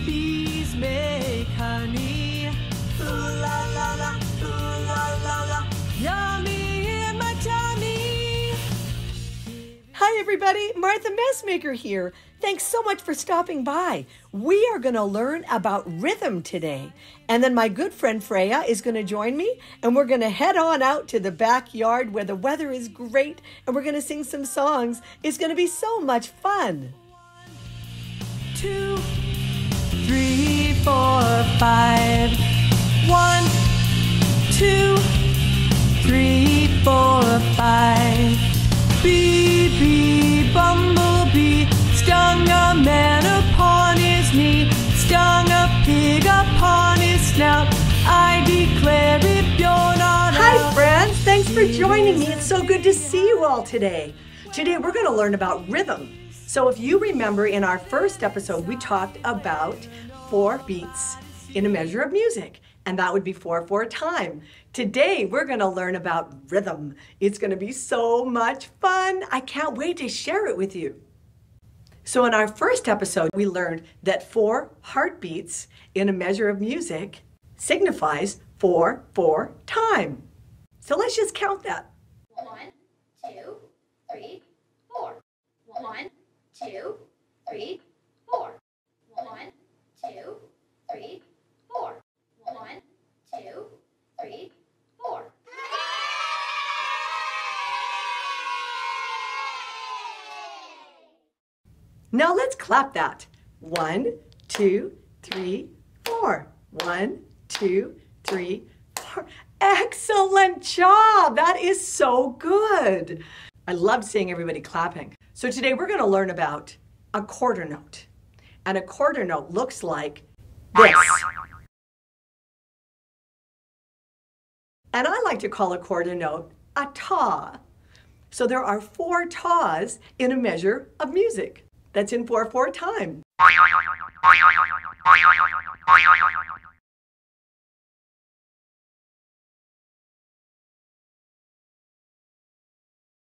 Bees make honey. Ooh la la la, ooh la la la. Yummy in my tummy. Hi everybody, Martha Messmaker here. Thanks so much for stopping by. We are going to learn about rhythm today. And then my good friend Freya is going to join me, and we're going to head on out to the backyard where the weather is great, and we're going to sing some songs. It's going to be so much fun. 2, 3, 4, 5. 1, 2, 3, 4, 5. Bee, bee, bumblebee, stung a man upon his knee, stung a pig upon his snout. I declare if you're not. Hi friends, thanks for joining me. It's so good to see you all today. Today we're going to learn about rhythm. So if you remember, in our first episode we talked about 4 beats in a measure of music, and that would be 4/4 time. Today we're going to learn about rhythm. It's going to be so much fun. I can't wait to share it with you. So in our first episode we learned that 4 heartbeats in a measure of music signifies 4/4 time. So let's just count that. 1, 2, 3, 4. 1, 2, 3, 4. 1, 2, 3, 4. 1, 2, 3, 4. Now let's clap that. 1, 2, 3, 4. 1, 2, 3, 4. Excellent job! That is so good. I love seeing everybody clapping. So today we're going to learn about a quarter note. And a quarter note looks like this. And I like to call a quarter note a ta. So there are 4 tas in a measure of music. That's in 4/4 time.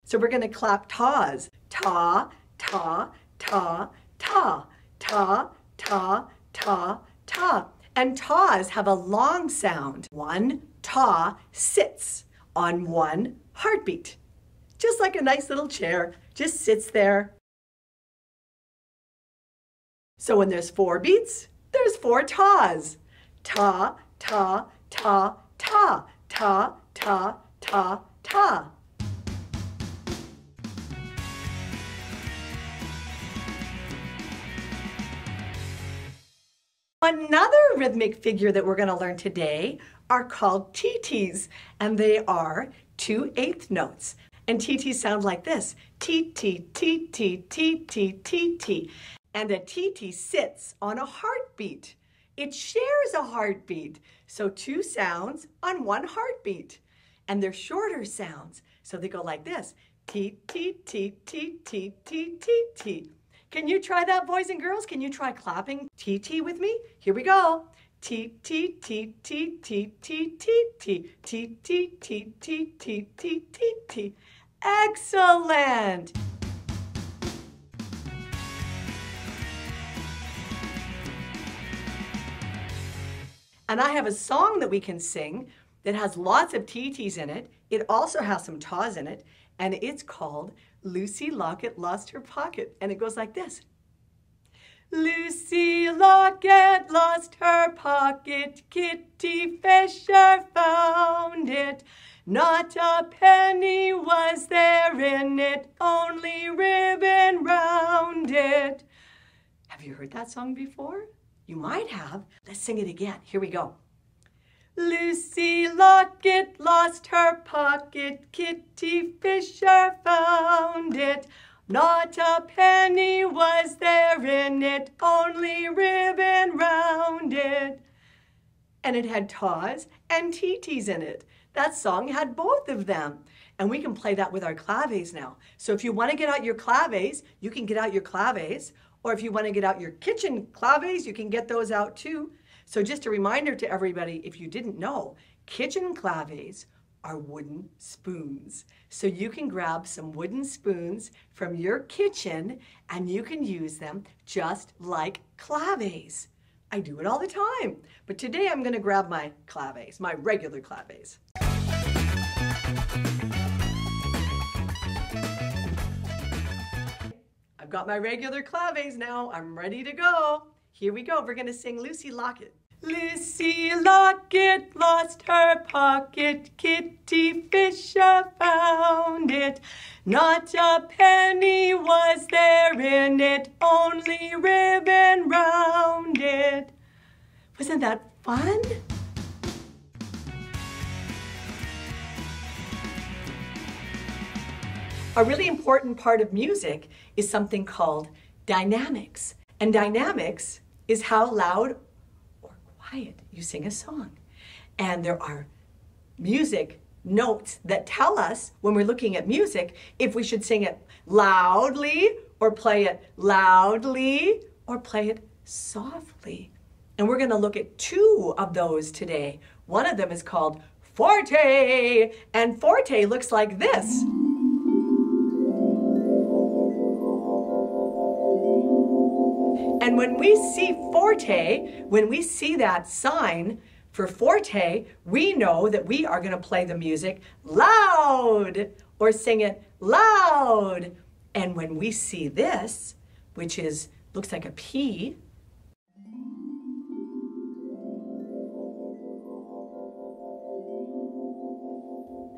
So we're going to clap tas. Ta, ta, ta, ta, ta, ta, ta, ta. And tas have a long sound. 1 ta sits on 1 heartbeat. Just like a nice little chair, just sits there. So when there's 4 beats, there's 4 tas. Ta, ta, ta, ta, ta, ta, ta, ta. Another rhythmic figure that we're going to learn today are called TTs, and they are 2/8 notes. And TTs sound like this. T, T, T, T, T, T, T, T. And a TT sits on a heartbeat. It shares a heartbeat. So 2 sounds on 1 heartbeat. And they're shorter sounds. So they go like this. T, T, T, T, T, T, T, T. Can you try that, boys and girls? Can you try clapping TT with me? Here we go. T, T, T, T, T, T, T, T, T, T, T, T, T, T, T, T. Excellent! And I have a song that we can sing that has lots of TTs in it. It also has some tas in it, and it's called Lucy Locket Lost Her Pocket. And it goes like this. Lucy Locket lost her pocket, Kitty Fisher found it. Not a penny was there in it, only ribbon round it. Have you heard that song before? You might have. Let's sing it again. Here we go. Lucy Locket lost her pocket, Kitty Fisher found it. Not a penny was there in it, only ribbon round it. And it had tas and TTs in it. That song had both of them. And we can play that with our claves now. So if you want to get out your claves, you can get out your claves. Or if you want to get out your kitchen claves, you can get those out too. So just a reminder to everybody, if you didn't know, kitchen claves are wooden spoons. So you can grab some wooden spoons from your kitchen and you can use them just like claves. I do it all the time, but today I'm going to grab my claves, my regular claves. I've got my regular claves now. I'm ready to go. Here we go. We're going to sing Lucy Locket. Lucy Locket lost her pocket, Kitty Fisher found it. Not a penny was there in it, only ribbon round it. Wasn't that fun? A really important part of music is something called dynamics. And dynamics is how loud or quiet you sing a song. And there are music notes that tell us when we're looking at music if we should sing it loudly or play it loudly or play it softly. And we're going to look at two of those today. One of them is called forte, and forte looks like this. And when we see forte, when we see that sign for forte, we know that we are going to play the music loud or sing it loud. And when we see this, which looks like a P,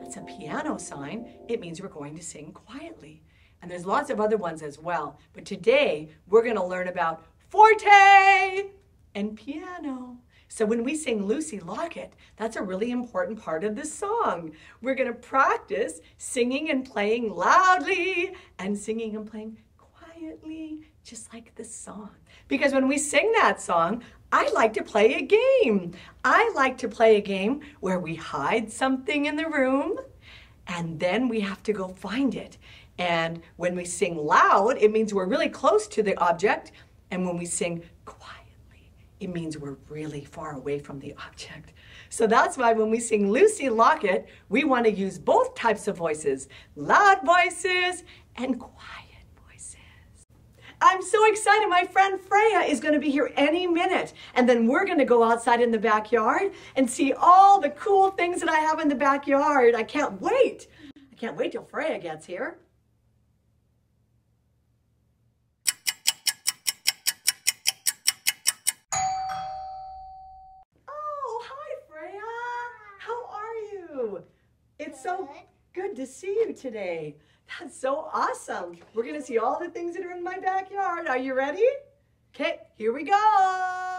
that's a piano sign, it means we're going to sing quietly. And there's lots of other ones as well. But today, we're going to learn about forte and piano. So when we sing Lucy Locket, that's a really important part of the song. We're going to practice singing and playing loudly and singing and playing quietly, just like the song. Because when we sing that song, I like to play a game. I like to play a game where we hide something in the room and then we have to go find it. And when we sing loud, it means we're really close to the object. And when we sing quietly, it means we're really far away from the object. So that's why when we sing Lucy Locket, we want to use both types of voices, loud voices and quiet voices. I'm so excited. My friend Freya is going to be here any minute. And then we're going to go outside in the backyard and see all the cool things that I have in the backyard. I can't wait. I can't wait till Freya gets here. It's so good to see you today. That's so awesome. We're going to see all the things that are in my backyard. Are you ready? Okay, here we go.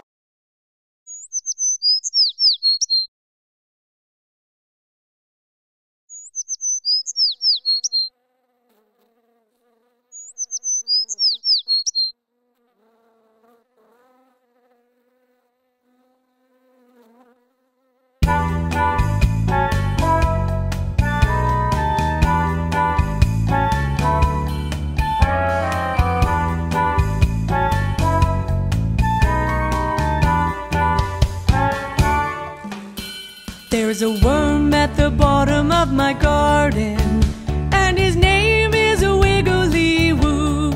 There's a worm at the bottom of my garden, and his name is a Wiggly Woo.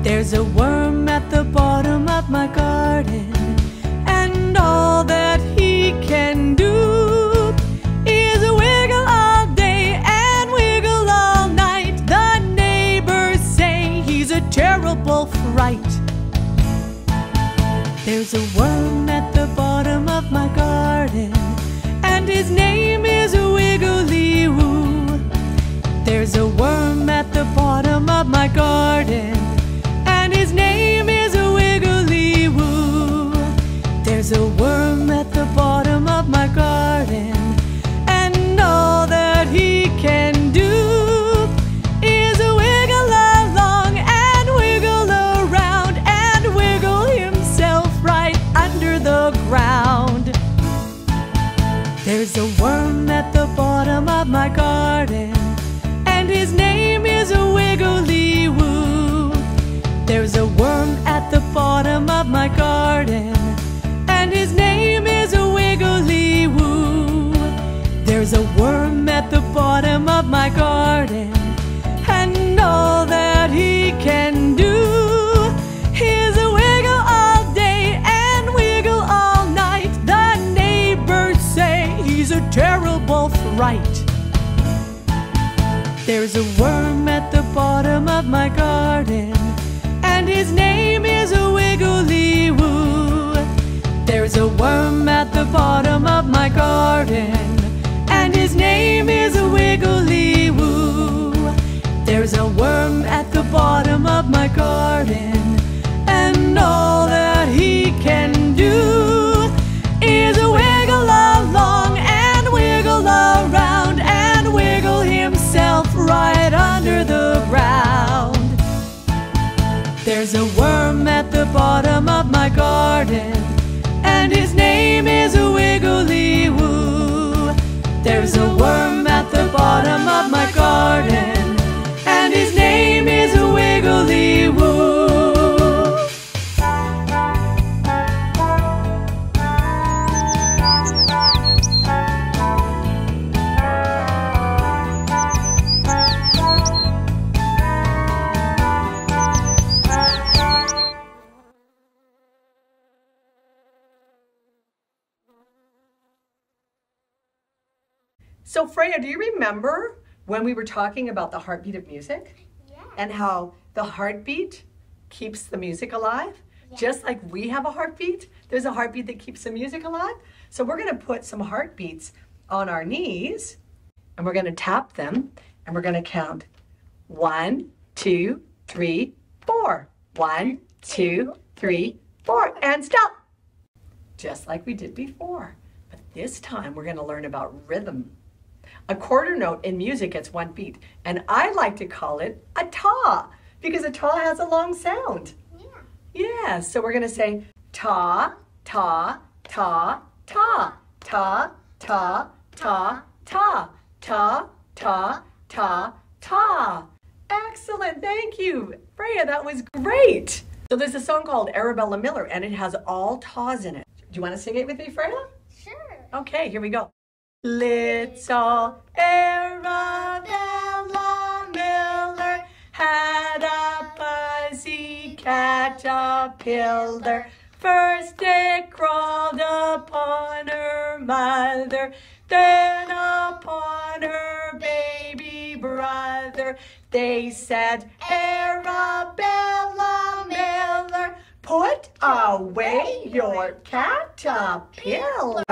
There's a worm at the bottom of my garden, and all that he can do is wiggle all day and wiggle all night. The neighbors say he's a terrible fright. There's a worm at the bottom of my garden, and his name is a Wiggly Woo. There's a worm at the bottom of my garden, and his name is a Wiggly Woo. There's a worm at the bottom of my garden, and all that he can do is wiggle along and wiggle around and wiggle himself right under the ground. There's a worm at the bottom of my garden, and his name is a Wiggly Woo. There's a worm at the bottom of my garden, and his name is a Wiggly Woo. There's a worm at the bottom of my garden, and his name is a Wiggly-Woo. There's a worm at the bottom of my garden, and his name is a Wiggly-Woo. There's a worm at the bottom of my garden, and all that he can do is wiggle along and wiggle around and wiggle himself right under the ground. There's a worm at the bottom of my garden, and his name is a Wiggly-Woo. There's a worm at the bottom of my garden, and his name is a Wiggly-Woo. So Freya, do you remember when we were talking about the heartbeat of music? Yeah. And how the heartbeat keeps the music alive? Yeah. Just like we have a heartbeat, there's a heartbeat that keeps the music alive. So we're gonna put some heartbeats on our knees, and we're gonna tap them, and we're gonna count 1, 2, 3, 4. 1, 2, 3, 4, and stop. Just like we did before. But this time we're gonna learn about rhythm. A quarter note in music gets 1 beat, and I like to call it a ta, because a ta has a long sound. Yeah, so we're gonna say ta, ta, ta, ta, ta, ta, ta, ta, ta, ta, ta, ta. Excellent, thank you. Freya, that was great. So there's a song called Arabella Miller, and it has all tas in it. Do you wanna sing it with me, Freya? Sure. Okay, here we go. Little Arabella Miller had a fuzzy caterpillar. First it crawled upon her mother, then upon her baby brother. They said, Arabella Miller, put away your caterpillar.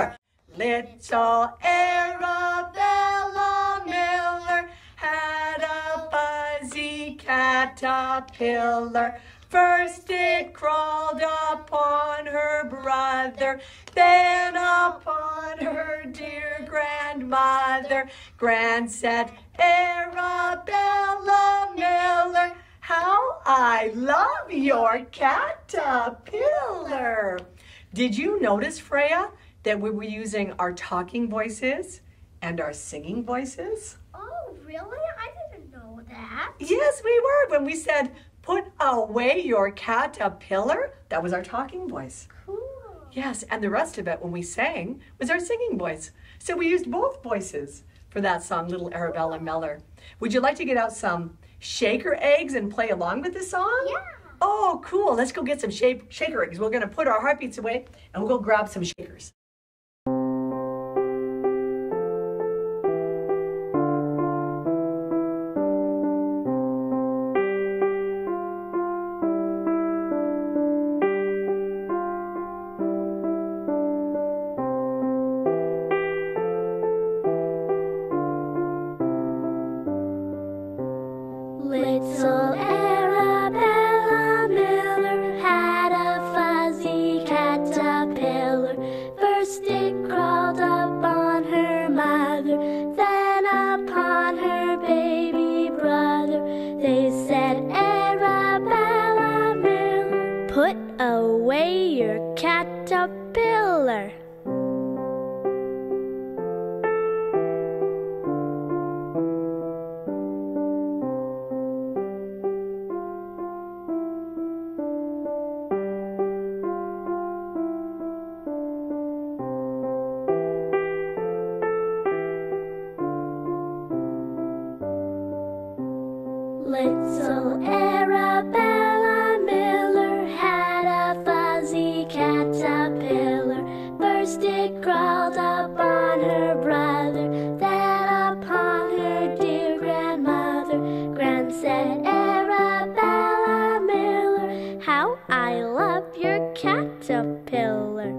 Little Arabella Miller had a fuzzy caterpillar. First it crawled upon her brother, then upon her dear grandmother. Gran said, Arabella Miller, how I love your caterpillar. Did you notice, Freya, that we were using our talking voices and our singing voices? Oh, really? I didn't know that. Yes, we were. When we said, put away your caterpillar, that was our talking voice. Cool. Yes, and the rest of it, when we sang, was our singing voice. So we used both voices for that song, Little Arabella Miller. Would you like to get out some shaker eggs and play along with the song? Yeah. Oh, cool. Let's go get some shaker eggs. We're going to put our heartbeats away, and we'll go grab some shakers. Little Arabella Miller had a fuzzy caterpillar. First it crawled up on her mother, then upon her baby brother. They said, Arabella Miller, put away your caterpillar. Little Arabella Miller had a fuzzy caterpillar. First it crawled up on her brother, then upon her dear grandmother. said Arabella Miller, how I love your caterpillar.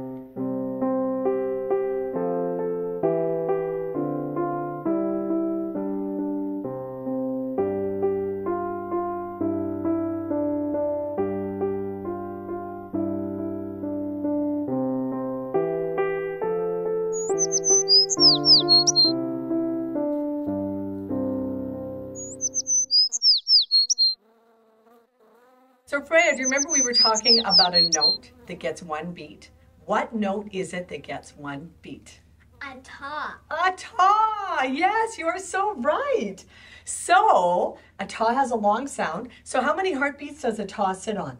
So Freya, do you remember we were talking about a note that gets one beat? What note is it that gets one beat? A ta. A ta! Yes, you are so right. So a ta has a long sound. So how many heartbeats does a ta sit on?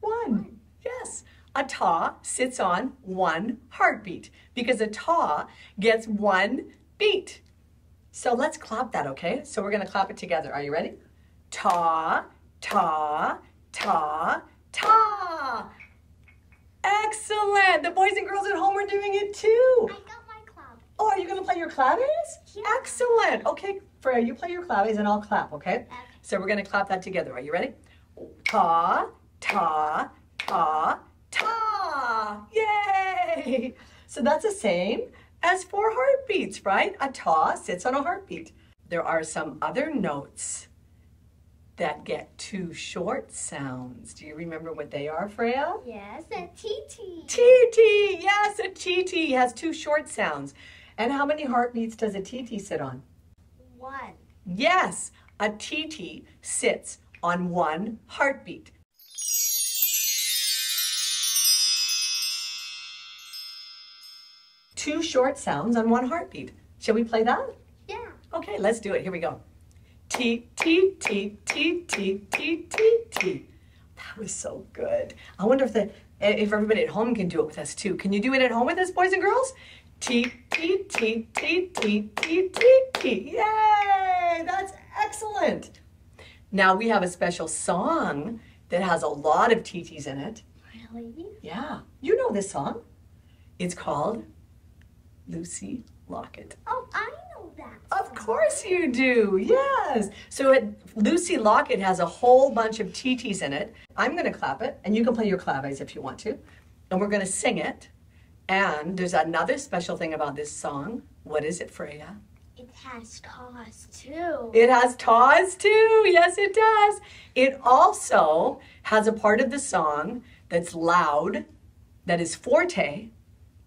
One. Yes. A ta sits on one heartbeat because a ta gets one beat. So let's clap that, okay? So we're going to clap it together. Are you ready? Ta, ta, ta, ta. Excellent. The boys and girls at home are doing it too. I got my clap. Oh, are you going to play your claves? Yeah. Excellent. Okay, Freya, you play your claves and I'll clap, okay? So we're going to clap that together. Are you ready? Ta, ta, ta, ta. Yay! So that's the same as 4 heartbeats, right? A ta sits on a heartbeat. There are some other notes that get 2 short sounds. Do you remember what they are, Freya? Yes, a TT. TT, yes, a TT has 2 short sounds. And how many heartbeats does a TT sit on? 1. Yes, a TT sits on 1 heartbeat. Two short sounds on 1 heartbeat. Shall we play that? Yeah. Okay, let's do it. Here we go. T, T, T, T, T, T, T, T. That was so good. I wonder if everybody at home can do it with us too. Can you do it at home with us, boys and girls? T, T, T, T, T, T, T, T. Yay! That's excellent. Now we have a special song that has a lot of TTs in it. Really? Yeah. You know this song. It's called Lucy Locket. Oh, I know that. Of course you do, yes. So Lucy Locket has a whole bunch of TTs in it. I'm going to clap it, and you can play your claves if you want to. And we're going to sing it. And there's another special thing about this song. What is it, Freya? It has taws too. It has taws too. Yes, it does. It also has a part of the song that's loud, that is forte,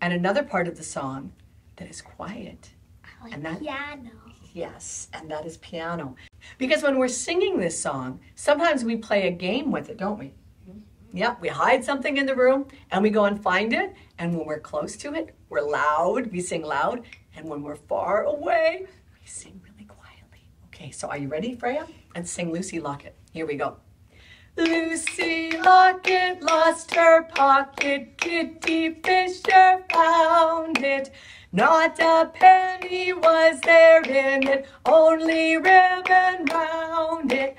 and another part of the song that is quiet. I like And that- piano. Yes, and that is piano. Because when we're singing this song, sometimes we play a game with it, don't we? Yeah, we hide something in the room and we go and find it. And when we're close to it, we're loud, we sing loud. And when we're far away, we sing really quietly. Okay, so are you ready, Freya? And sing Lucy Locket. Here we go. Lucy Locket lost her pocket, Kitty Fisher found it. Not a penny was there in it, only ribbon round it.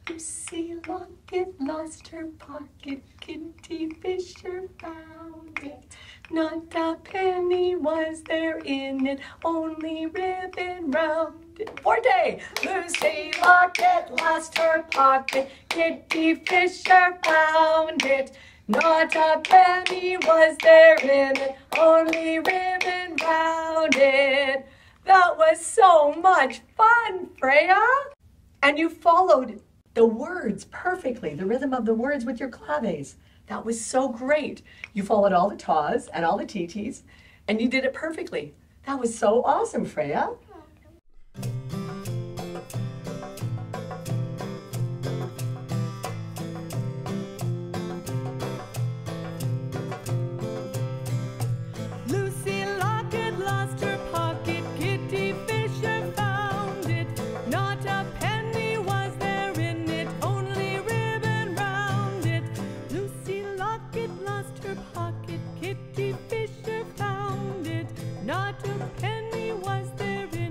Lucy Locket lost her pocket, Kitty Fisher found it. Not a penny was there in it, only ribbon round it. Forte! Lucy Locket lost her pocket, Kitty Fisher found it. Not a penny was there in it, only ribbon round it. That was so much fun, Freya! And you followed the words perfectly, the rhythm of the words with your claves. That was so great. You followed all the taws and all the TTs, and you did it perfectly. That was so awesome, Freya. Lucy Locket lost her pocket, Kitty Fisher found it. Not a penny was there in it, only ribbon round it. Lucy Locket lost her pocket, Kitty Fisher found it. Not a penny was there in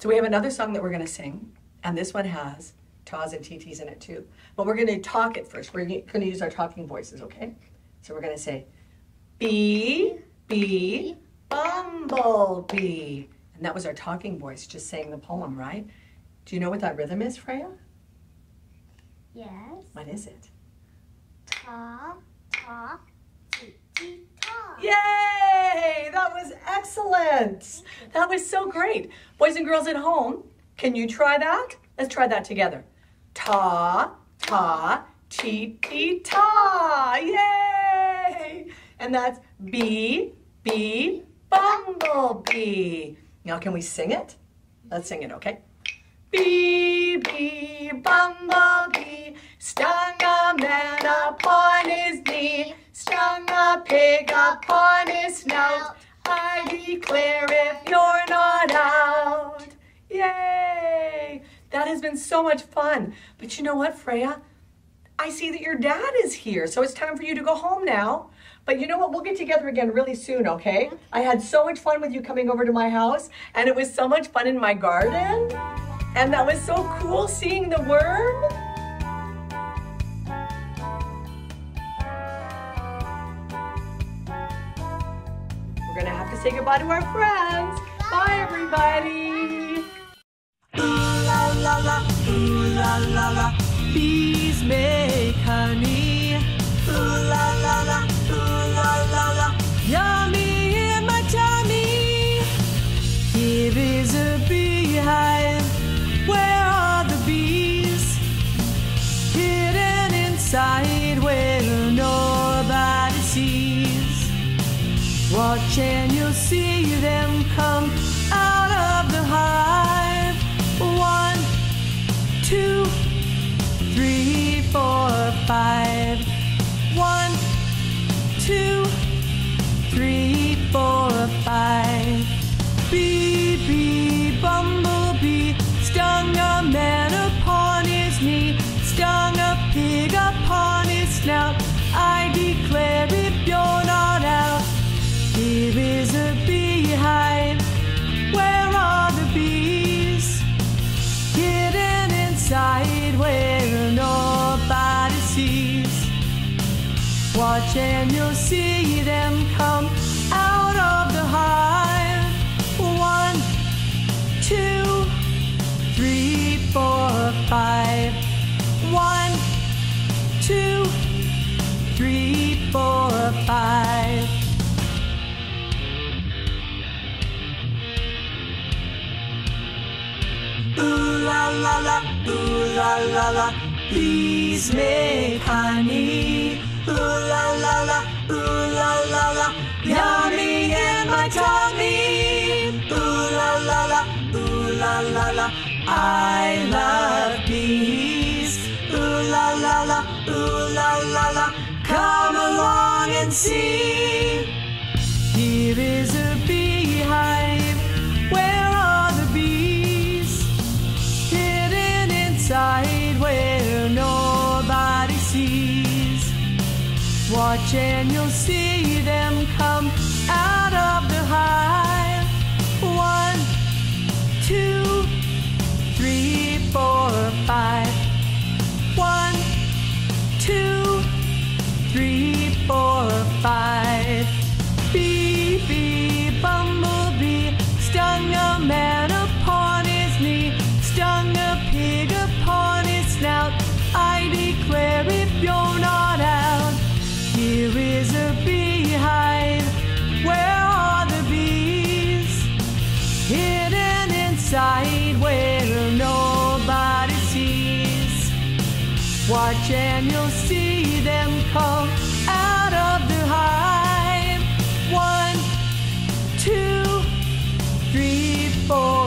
So we have another song that we're going to sing, and this one has tas and TTs in it too. But we're going to talk it first. We're going to use our talking voices, okay? So we're going to say, bee, bee, bumblebee. And that was our talking voice, just saying the poem, right? Do you know what that rhythm is, Freya? Yes. What is it? Ta, ta, ti, ti, ta. Yay! That was excellent. That was so great. Boys and girls at home, can you try that? Let's try that together. Ta, ta, ti, ti, ta. Yay! And that's bee, bee, bumblebee. Now can we sing it? Let's sing it, okay? Bee, bee, bumblebee, stung a man upon his knee, stung a pig upon his snout. I declare if you're not out. Yay! That has been so much fun. But you know what, Freya? I see that your dad is here, so it's time for you to go home now. But you know what? We'll get together again really soon, okay? I had so much fun with you coming over to my house, and it was so much fun in my garden. And that was so cool seeing the worm. We're gonna have to say goodbye to our friends. Bye, everybody. Ooh la la la, ooh la la la, bees make honey. Ooh la la la, ooh la la la, yummy in my tummy. Here is a beehive. Where are the bees? Hidden inside where nobody sees. Watch and you'll see them come out of the hive. 1, 2, 3, 4, 5. 1, 2, 3, 4, 5. Bee, bee, bumblebee, stung a man upon his knee, stung a pig upon his snout. I declare if you're not out, here is a beehive. Where are the bees? Hidden inside where nobody sees. Watch and you'll see them come out of the hive. 1, 2, 3, 4, 5. 1, 2, 3, 4, 5. Ooh la la la, ooh la la la, bees make honey. Ooh la la la, ooh la la la, yummy in my tummy. Ooh la la la, ooh la la la, I love bees. Ooh la la la, ooh la la la, come along and see. Here is a beehive. Where are the bees? Hidden inside where nobody sees. Watch and you'll see them come out of the hive. 1, 2, 3, 4, 5. 1, 2, 3, 4, 5. Bee, bee, bumblebee, stung a man upon his knee, stung a pig upon his snout. I declare if you're not out, here is a beehive. Where are the bees? Hidden inside where nobody sees. Watch and you'll see them come out of the hive. 1, 2, 3, 4.